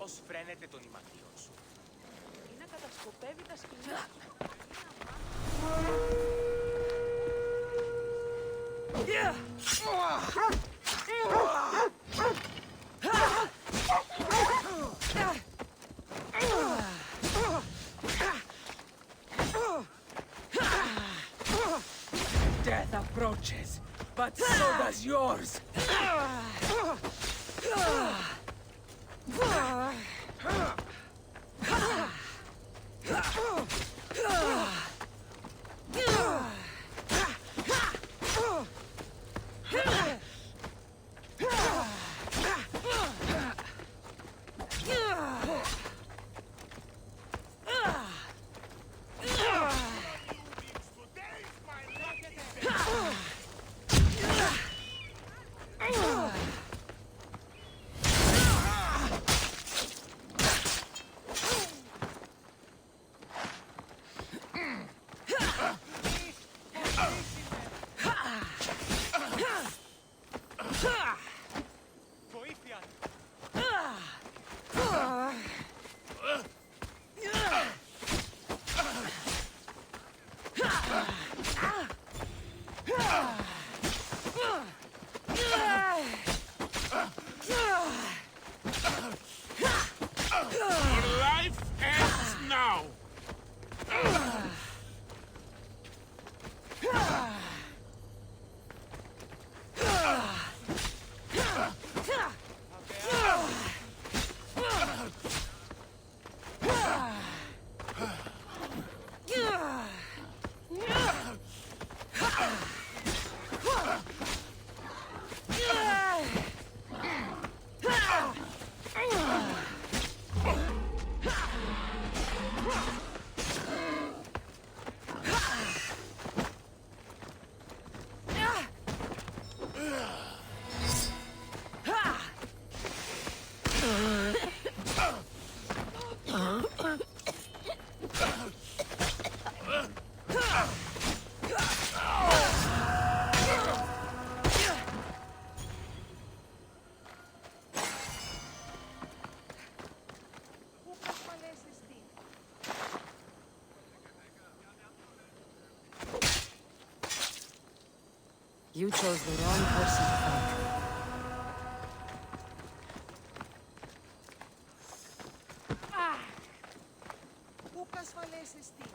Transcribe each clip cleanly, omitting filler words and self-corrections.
πώς φρένεται τον ηματίον σου. Ή να κατασκοπεύει τα σκηνιά του. Death approaches, but so does yours. You chose the wrong person to fight. Πού ασφαλές εστί.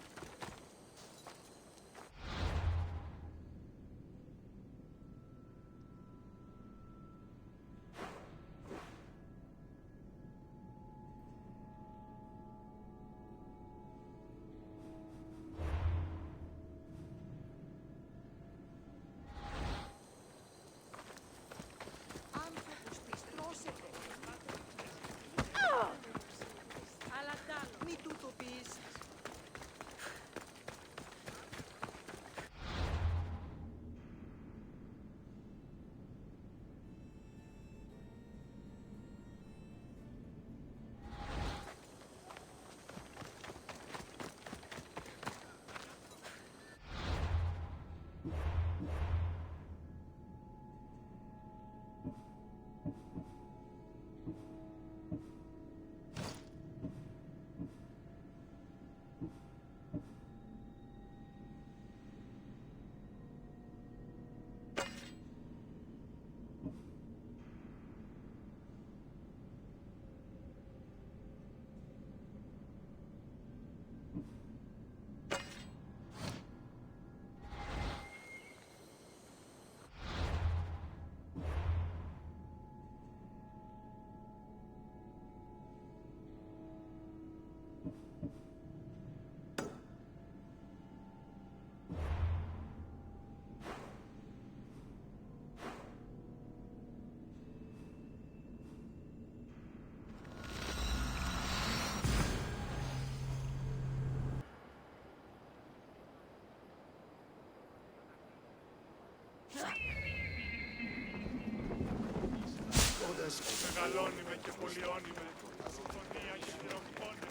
Μη του το πεις. Μεγαλώνει με και πολιώνει με. Συμφωνία και χειροκόνια.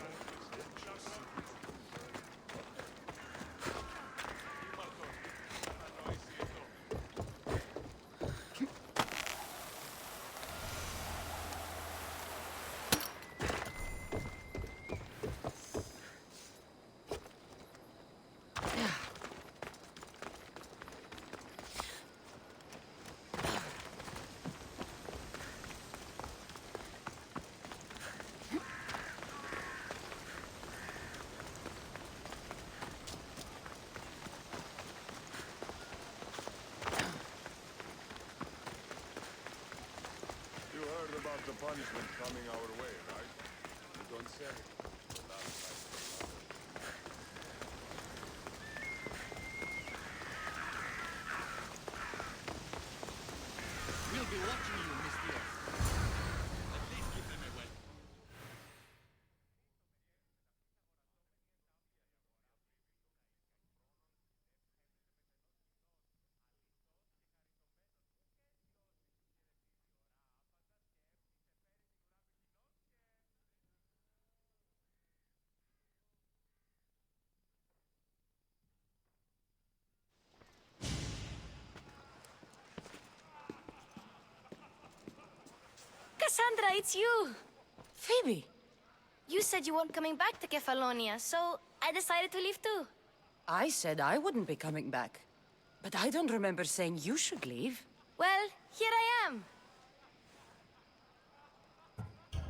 heard about the punishment coming our way, right? You don't say. We'll be watching you, Miss Diaz. At least give them a weapon. Cassandra, it's you! Phoebe! You said you weren't coming back to Kefalonia, so I decided to leave too. I said I wouldn't be coming back. But I don't remember saying you should leave. Well, here I am.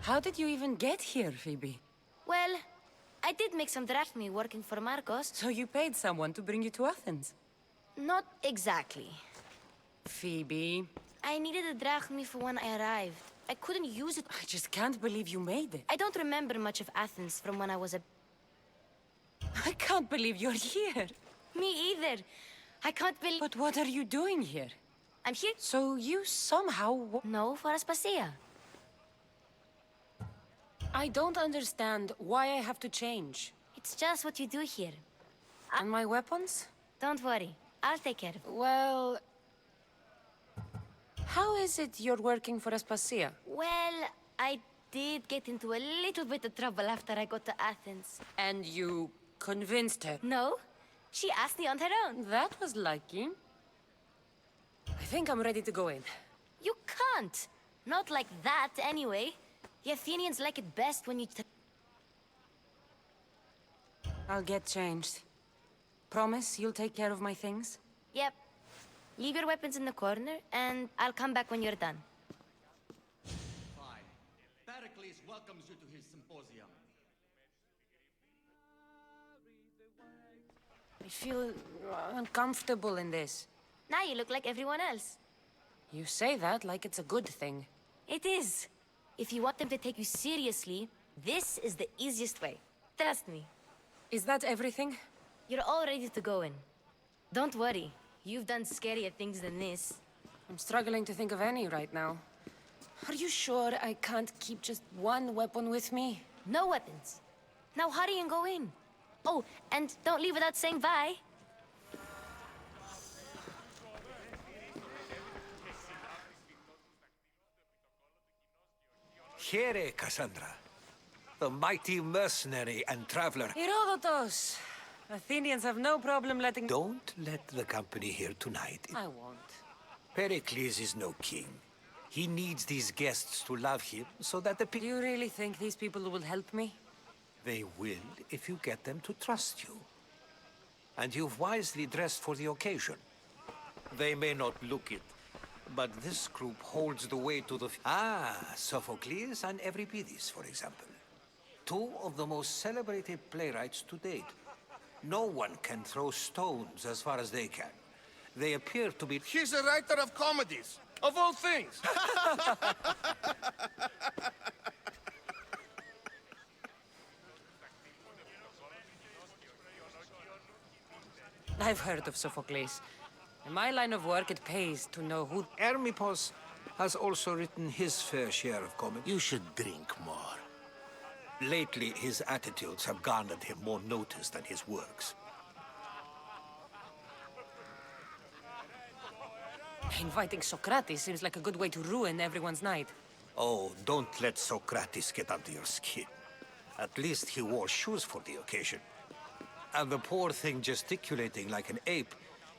How did you even get here, Phoebe? Well, I did make some drachmi working for Marcos. So you paid someone to bring you to Athens? Not exactly. Phoebe... I needed a drachmi for when I arrived. I couldn't use it. I just can't believe you made it. I don't remember much of Athens from when I was a... I can't believe you're here. Me either. I can't believe... But what are you doing here? I'm here... So you somehow... No, for Aspasia. I don't understand why I have to change. It's just what you do here. And my weapons? Don't worry. I'll take care of it. Well... How is it you're working for Aspasia? Well, I did get into a little bit of trouble after I got to Athens. And you convinced her? No, she asked me on her own. That was lucky. I think I'm ready to go in. You can't. Not like that, anyway. The Athenians like it best when you I'll get changed. Promise you'll take care of my things? Yep. Leave your weapons in the corner, and I'll come back when you're done. Fine. Pericles welcomes you to his symposium. I feel uncomfortable in this. Now you look like everyone else. You say that like it's a good thing. It is. If you want them to take you seriously, this is the easiest way. Trust me. Is that everything? You're all ready to go in. Don't worry. You've done scarier things than this. I'm struggling to think of any right now. Are you sure I can't keep just one weapon with me? No weapons. Now hurry and go in. Oh, and don't leave without saying bye. Here, Cassandra. The mighty mercenary and traveler. Herodotus! Athenians have no problem letting... Don't let the company here tonight. I won't. Pericles is no king. He needs these guests to love him so that the Do people... you really think these people will help me? They will if you get them to trust you. And you've wisely dressed for the occasion. They may not look it, but this group holds the way to the... Sophocles and Euripides, for example. Two of the most celebrated playwrights to date. No one can throw stones as far as they can. They appear to be... He's a writer of comedies, of all things. I've heard of Sophocles. In my line of work, it pays to know who... Hermippos has also written his fair share of comedy. You should drink more. Lately, his attitudes have garnered him more notice than his works. Inviting Socrates seems like a good way to ruin everyone's night. Oh, don't let Socrates get under your skin. At least he wore shoes for the occasion. And the poor thing gesticulating like an ape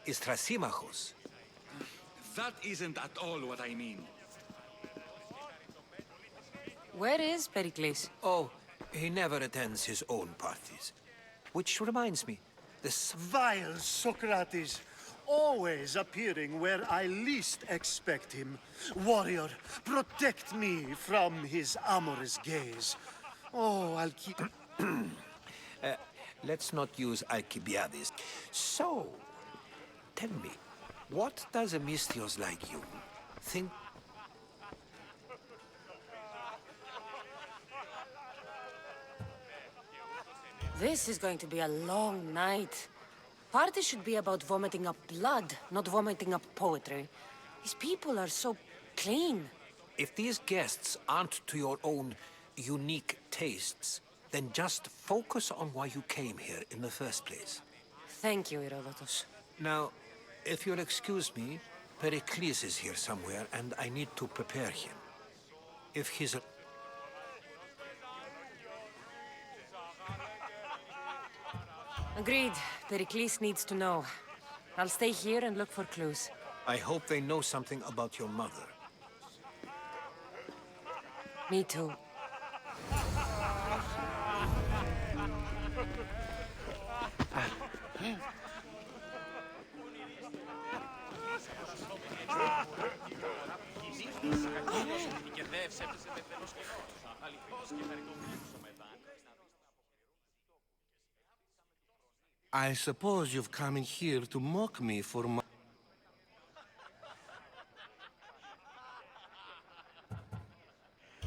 is Thrasymachos. That isn't at all what I mean. Where is Pericles? Oh, he never attends his own parties. Which reminds me, this... Vile Socrates! Always appearing where I least expect him. Warrior, protect me from his amorous gaze. Oh, I'll keep... Let's not use Alcibiades. So, tell me, what does a Mystios like you think? This is going to be a long night. Party should be about vomiting up blood, not vomiting up poetry. These people are so clean. If these guests aren't to your own unique tastes, then just focus on why you came here in the first place. Thank you, Herodotus. Now, if you'll excuse me, Pericles is here somewhere, and I need to prepare him. If he's a... Agreed. Pericles needs to know. I'll stay here and look for clues. I hope they know something about your mother. Me too. I suppose you've come in here to mock me for my...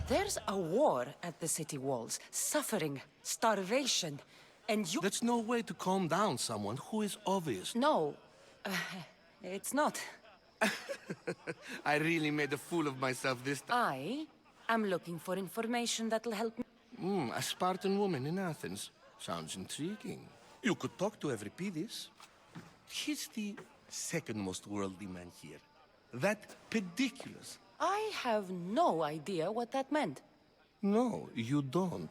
There's a war at the city walls. Suffering, starvation, and you... That's no way to calm down someone who is obvious. No, it's not. I really made a fool of myself this time. I am looking for information that'll help me. A Spartan woman in Athens. Sounds intriguing. You could talk to Euripides. He's the second most worldly man here. That pediculous. I have no idea what that meant. No, you don't.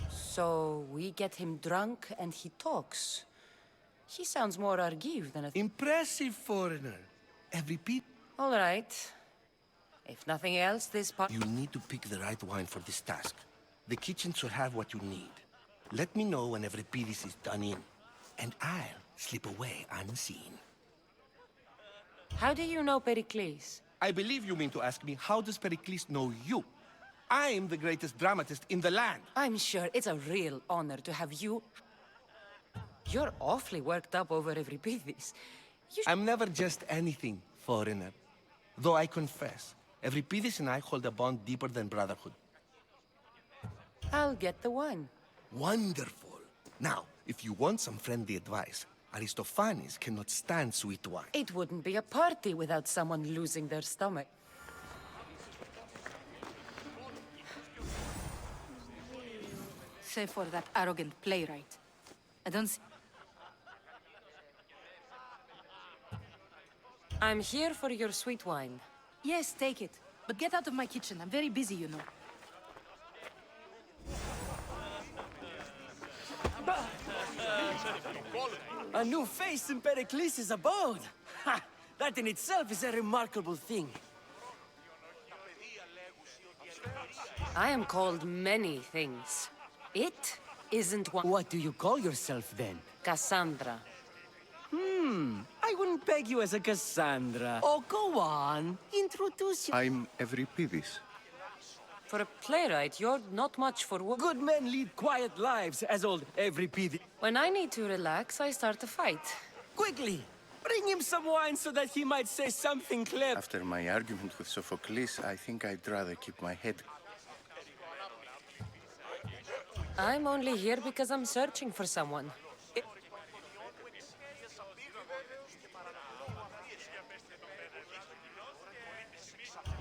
So we get him drunk and he talks. He sounds more Argiv than a... Impressive foreigner. Euripides. All right. If nothing else, this part... You need to pick the right wine for this task. The kitchen should have what you need. Let me know when Euripides is done in, and I'll slip away unseen. How do you know Pericles? I believe you mean to ask me, how does Pericles know you? I'm the greatest dramatist in the land. I'm sure it's a real honor to have you... You're awfully worked up over Euripides. I'm never just anything, foreigner. Though I confess, Euripides and I hold a bond deeper than brotherhood. I'll get the wine. Wonderful. Now, if you want some friendly advice, Aristophanes cannot stand sweet wine. It wouldn't be a party without someone losing their stomach. Save for that arrogant playwright. I don't see... I'm here for your sweet wine. Yes, take it. But get out of my kitchen. I'm very busy, you know. A new face in Pericles' abode. Ha! That in itself is a remarkable thing. I am called many things. It isn't one... What do you call yourself, then? Cassandra. I wouldn't peg you as a Cassandra. Oh, go on. Introduce you. I'm Euripides. For a playwright, you're not much for work. Good men lead quiet lives, as old Euripides. When I need to relax, I start a fight. Quickly, bring him some wine so that he might say something clever. After my argument with Sophocles, I think I'd rather keep my head. I'm only here because I'm searching for someone.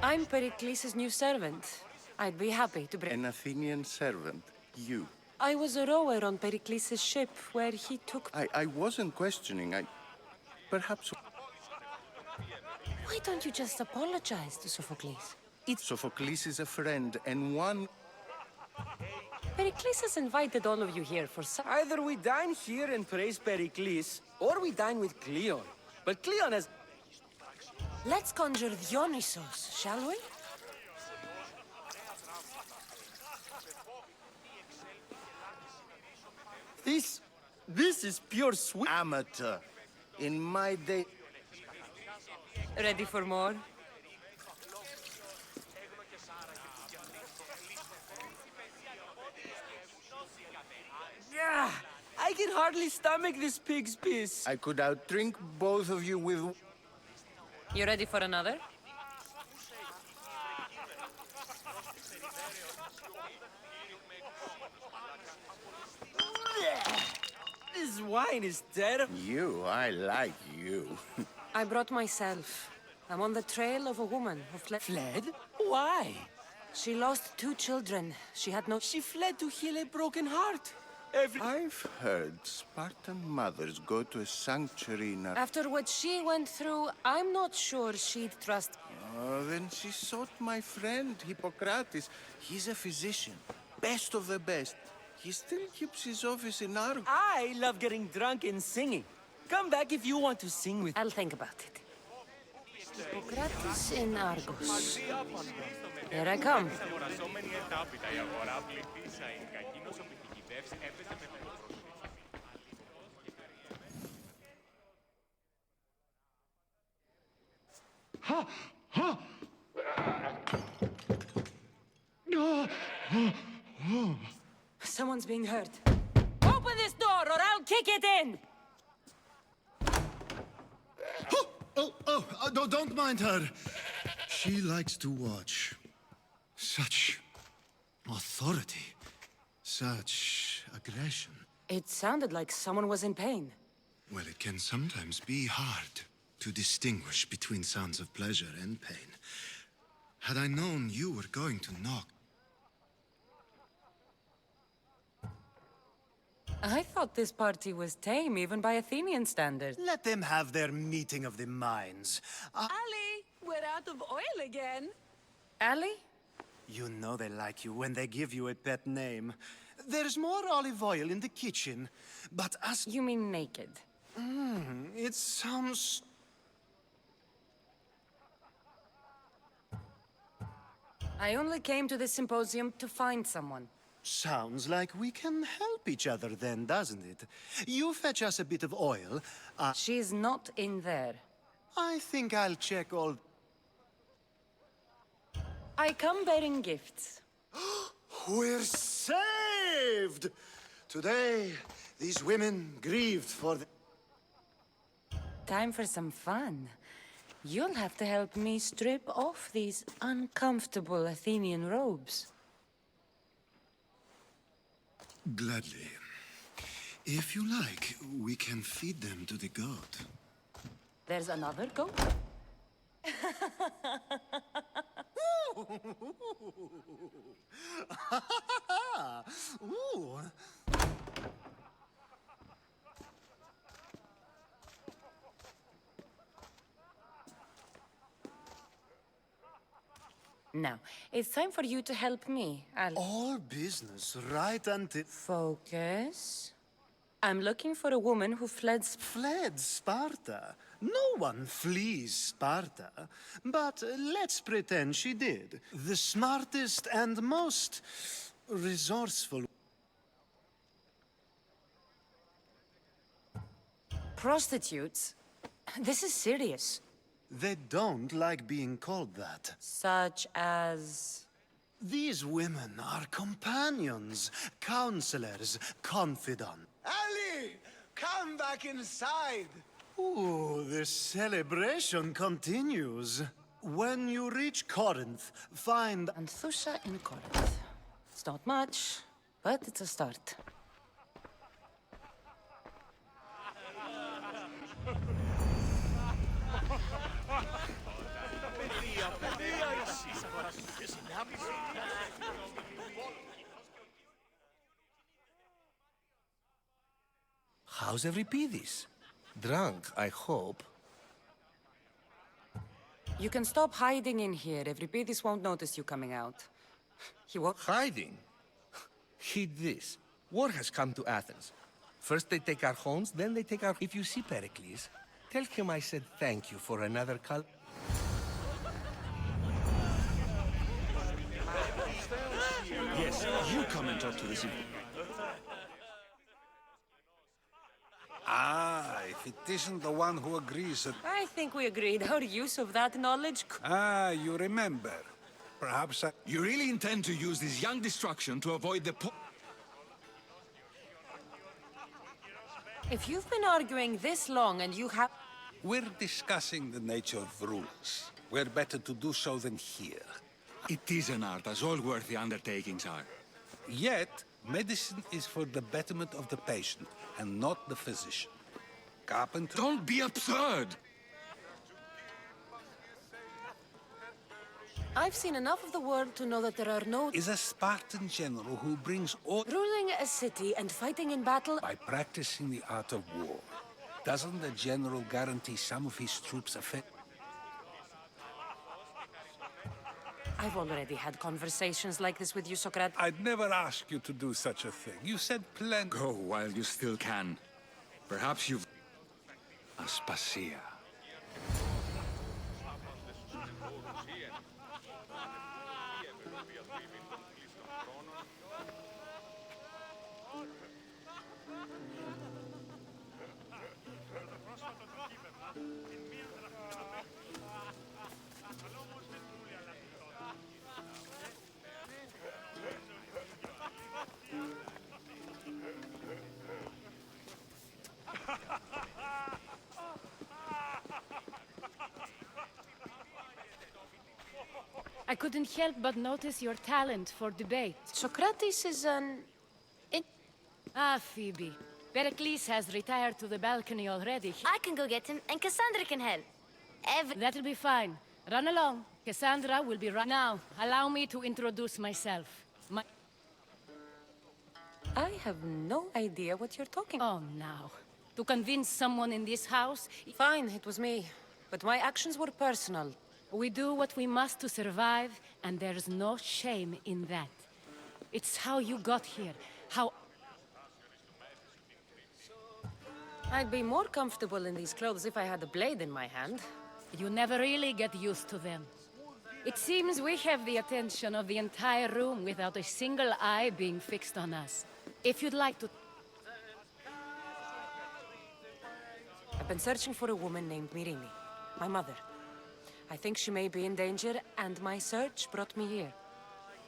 I'm Pericles' new servant. I'd be happy to bring... An Athenian servant, you. I was a rower on Pericles' ship, where he took... I wasn't questioning, Perhaps... Why don't you just apologize to Sophocles? Sophocles is a friend, and one... Pericles has invited all of you here for some... Either we dine here and praise Pericles, or we dine with Cleon. But Cleon has... Let's conjure Dionysos, shall we? This is pure sweet... Amateur. In my day... Ready for more? Yeah, I can hardly stomach this pig's piss. I could outdrink both of you with... You ready for another? This wine is terrible. You, I like you. I brought myself. I'm on the trail of a woman who fled. Fled? Why? She lost 2 children. She had no. She fled to heal a broken heart. I've heard Spartan mothers go to a sanctuary in After what she went through, I'm not sure she'd trust. Oh, then she sought my friend, Hippocrates. He's a physician, best of the best. He still keeps his office in Argos. I love getting drunk and singing. Come back if you want to sing with. I'll think about it. Hippocrates in Argos. Here I come. Someone's being hurt. Open this door or I'll kick it in! Don't mind her. She likes to watch. Such authority. Such aggression. It sounded like someone was in pain. Well, it can sometimes be hard to distinguish between sounds of pleasure and pain. Had I known you were going to knock... I thought this party was tame, even by Athenian standards. Let them have their meeting of the minds. Ali, we're out of oil again. Ali? You know they like you when they give you a pet name. There's more olive oil in the kitchen, but as... You mean naked? It sounds... I only came to this symposium to find someone. Sounds like we can help each other then, doesn't it? You fetch us a bit of oil. She's not in there. I think I'll check all... I come bearing gifts. We're saved! Today, these women grieved for the... Time for some fun. You'll have to help me strip off these uncomfortable Athenian robes. Gladly. If you like, we can feed them to the god. There's another goat? Ooh. Now, it's time for you to help me. All business, right until... Focus. I'm looking for a woman who fled... Fled Sparta? No one flees Sparta. But let's pretend she did. The smartest and most resourceful... Prostitutes? This is serious. They don't like being called that. Such as... These women are companions, counselors, confidants. Ali! Come back inside! Ooh, the celebration continues. When you reach Corinth, find... Anthusha in Corinth. It's not much, but it's a start. How's Euripides? Drunk, I hope. You can stop hiding in here. Euripides won't notice you coming out. He won't... Hiding? Heed this. War has come to Athens. First they take our homes, then they take our... If you see Pericles, tell him I said thank you for another call. Yes, you come and talk to this... Ah, if it isn't the one who agrees that... I think we agreed our use of that knowledge... Ah, you remember. Perhaps I... You really intend to use this young destruction to avoid the If you've been arguing this long and you have... We're discussing the nature of rules. We're better to do so than here. It is an art, as all worthy undertakings are. Yet, medicine is for the betterment of the patient, and not the physician. Carpenter... Don't be absurd! I've seen enough of the world to know that there are no... Is a Spartan general who brings order... Ruling a city and fighting in battle... by practicing the art of war. Doesn't the general guarantee some of his troops effect... I've already had conversations like this with you, Socrates. I'd never ask you to do such a thing. You said plenty... Go while you still can. Perhaps you've... Aspasia. I couldn't help but notice your talent for debate. Socrates is an... Ah, Phoebe. Pericles has retired to the balcony already. I can go get him, and Cassandra can help. That'll be fine. Run along. Cassandra will be right now. Allow me to introduce myself. I have no idea what you're talking... Oh, now. To convince someone in this house... Fine, it was me. But my actions were personal. We do what we must to survive, and there's no shame in that. It's how you got here, how... I'd be more comfortable in these clothes if I had a blade in my hand. You never really get used to them. It seems we have the attention of the entire room without a single eye being fixed on us. If you'd like to... I've been searching for a woman named Mirini, my mother. I think she may be in danger, and my search brought me here.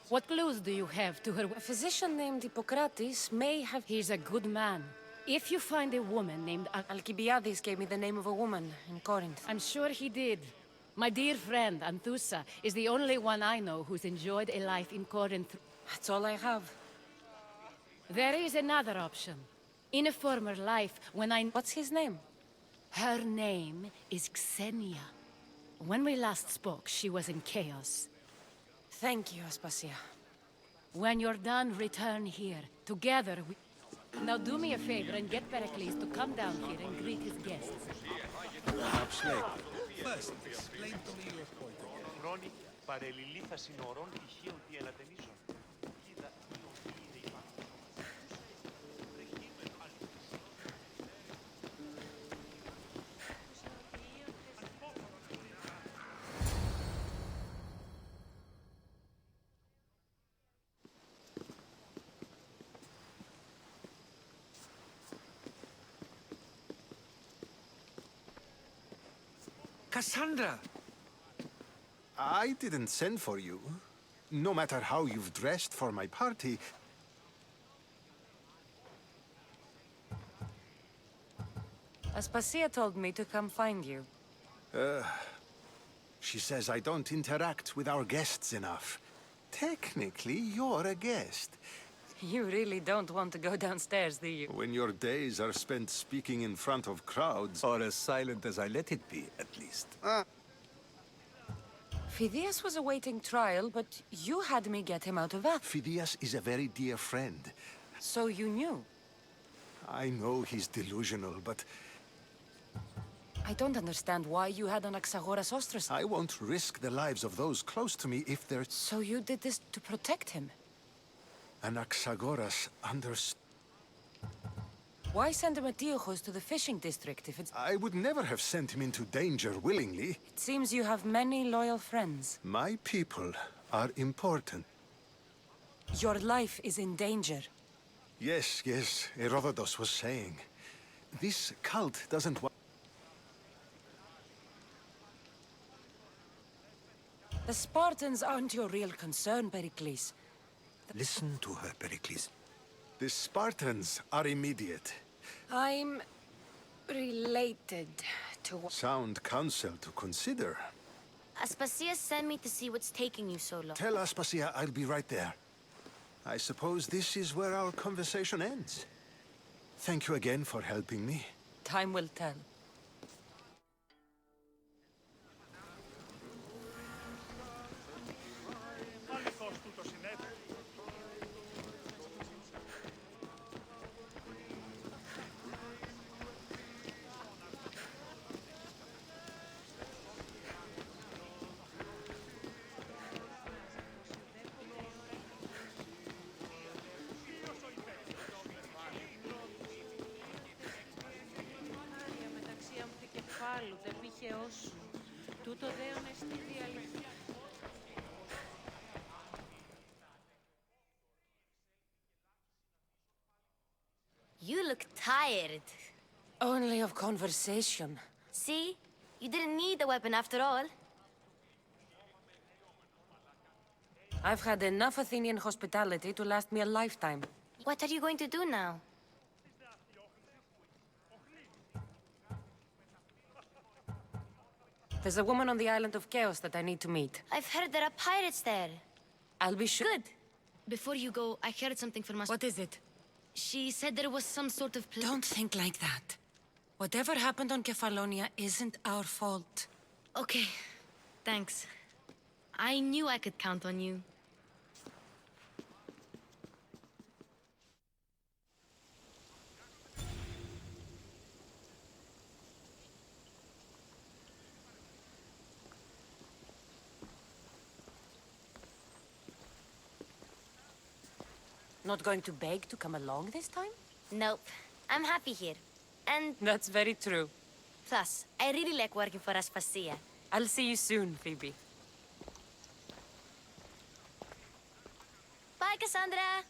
What clues do you have to her? A physician named Hippocrates may have... He's a good man. If you find a woman named... Alcibiades gave me the name of a woman in Corinth. I'm sure he did. My dear friend, Anthusa, is the only one I know who's enjoyed a life in Corinth. That's all I have. There is another option. In a former life, when I... What's his name? Her name is Xenia. When we last spoke, she was in chaos. Thank you, Aspasia. When you're done, return here. Together we... Now do me a favor and get Pericles to come down here and greet his guests. Perhaps later. First, explain to me your point of view. Χρόνοι παρελιλήθα συνορών τυχείων τι ελατενίζων. Κοίτα, οι οποίοι δε υπάρχουν. Cassandra! I didn't send for you. No matter how you've dressed for my party. Aspasia told me to come find you. She says I don't interact with our guests enough. Technically, you're a guest. You really don't want to go downstairs, do you? When your days are spent speaking in front of crowds. Or as silent as I let it be, at least. Phidias was awaiting trial, but you had me get him out of Athens. Phidias is a very dear friend. So you knew? I know he's delusional, but... I don't understand why you had Anaxagoras ostracized. I won't risk the lives of those close to me if they're... So you did this to protect him? Anaxagoras understood. Why send Metiochos to the fishing district if it's... I would never have sent him into danger willingly. It seems you have many loyal friends. My people are important. Your life is in danger. Yes, Herodotus was saying. This cult doesn't want... The Spartans aren't your real concern, Pericles. Listen to her, Pericles. The Spartans are immediate. I'm... related to... Sound counsel to consider. Aspasia sent me to see what's taking you so long. Tell Aspasia I'll be right there. I suppose this is where our conversation ends. Thank you again for helping me. Time will tell. Αληθώς τούτο συνέβη. Μεταξύ αμφικεφάλου, δε πήχεώς σου. Τούτο δέον εστί διαλυθή. You look tired. Only of conversation. See? You didn't need the weapon after all. I've had enough Athenian hospitality to last me a lifetime. What are you going to do now? There's a woman on the island of Chaos that I need to meet. I've heard there are pirates there. I'll be sure. Good. Before you go, I heard something from us. What is it? She said there was some sort of Don't think like that. Whatever happened on Kefalonia isn't our fault. Okay. Thanks. I knew I could count on you. Not going to beg to come along this time? Nope. I'm happy here. And That's very true. plus, I really like working for Aspasia. I'll see you soon, Phoebe. Bye, Cassandra!